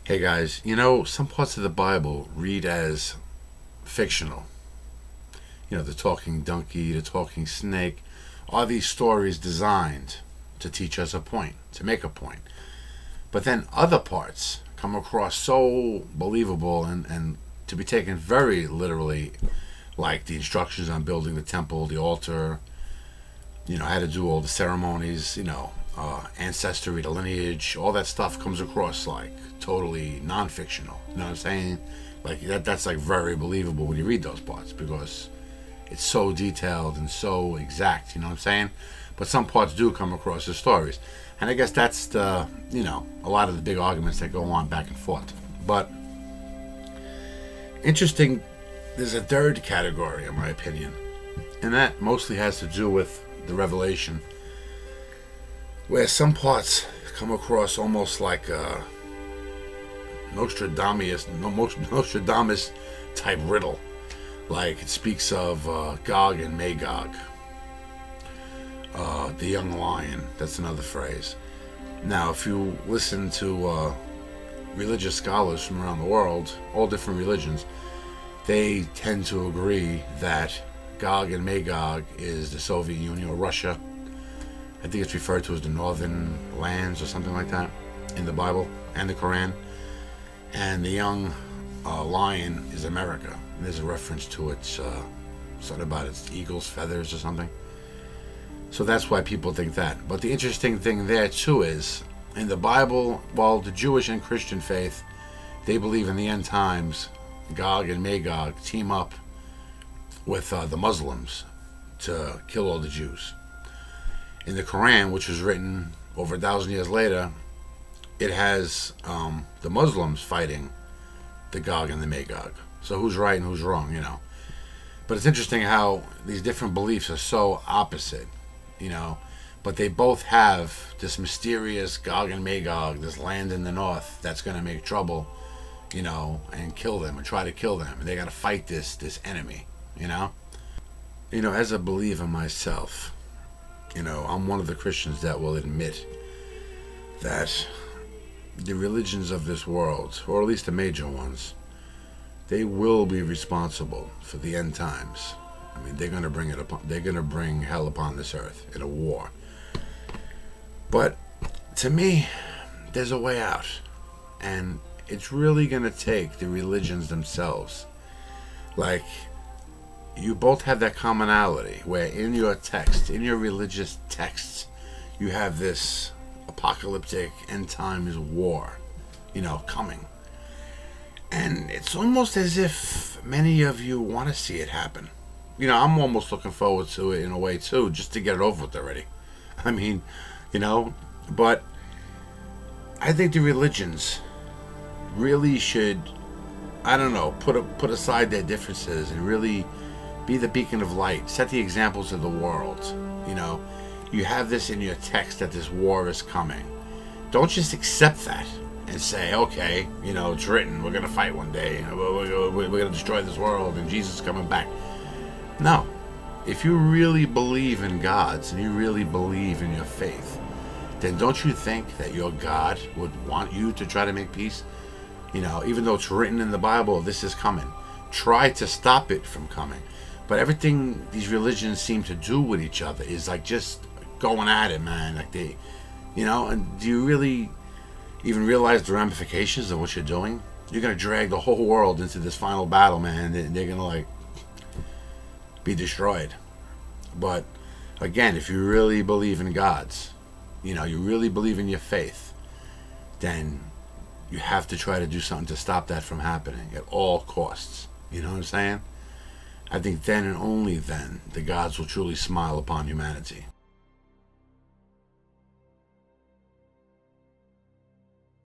Hey guys, some parts of the Bible read as fictional. The talking donkey, the talking snake. Are these stories designed to teach us a point, to make a point? But then other parts come across so believable and to be taken very literally, like the instructions on building the temple, the altar, how to do all the ceremonies, ancestry, the lineage, all that stuff comes across like totally non-fictional. You know what I'm saying? Like that's like very believable when you read those parts because it's so detailed and so exact. You know what I'm saying? But some parts do come across as stories, and I guess that's the a lot of the big arguments that go on back and forth. But interesting, there's a third category, in my opinion, and that mostly has to do with the revelation, where some parts come across almost like a Nostradamus type riddle. Like it speaks of Gog and Magog, the young lion. That's another phrase. Now, if you listen to religious scholars from around the world, all different religions, they tend to agree that Gog and Magog is the Soviet Union or Russia. I think it's referred to as the Northern Lands or something like that in the Bible and the Koran. And the young lion is America. And there's a reference to it, something about its eagle's feathers or something. So that's why people think that. But the interesting thing there too is, in the Bible, while the Jewish and Christian faith, they believe in the end times, Gog and Magog team up with the Muslims to kill all the Jews. In the Quran, which was written over 1,000 years later, it has the Muslims fighting the Gog and the Magog. So who's right and who's wrong, But it's interesting how these different beliefs are so opposite, but they both have this mysterious Gog and Magog, this land in the north that's going to make trouble, and kill them and try to kill them. And they got to fight this enemy, As a believer myself, I'm one of the Christians that will admit that the religions of this world, or at least the major ones, they will be responsible for the end times. I mean, they're going to bring it upon. They're going to bring hell upon this earth in a war. But to me, there's a way out, and it's really going to take the religions themselves. Like, you both have that commonality where in your text, in your religious texts, you have this apocalyptic end times war, coming. And it's almost as if many of you want to see it happen. I'm almost looking forward to it in a way too, just to get it over with already. I mean, but I think the religions really should, put aside their differences and really be the beacon of light, set the examples of the world. You have this in your text that this war is coming. Don't just accept that and say, okay, it's written, we're going to fight one day, we're going to destroy this world and Jesus is coming back. No. If you really believe in gods and you really believe in your faith, then don't you think that your God would want you to try to make peace? Even though it's written in the Bible, this is coming. Try to stop it from coming. But everything these religions seem to do with each other is like just going at it, man. Like and do you really even realize the ramifications of what you're doing? You're going to drag the whole world into this final battle, man. They're going to be destroyed. But again, if you really believe in gods, you really believe in your faith, then you have to try to do something to stop that from happening at all costs. You know what I'm saying? I think then and only then the gods will truly smile upon humanity.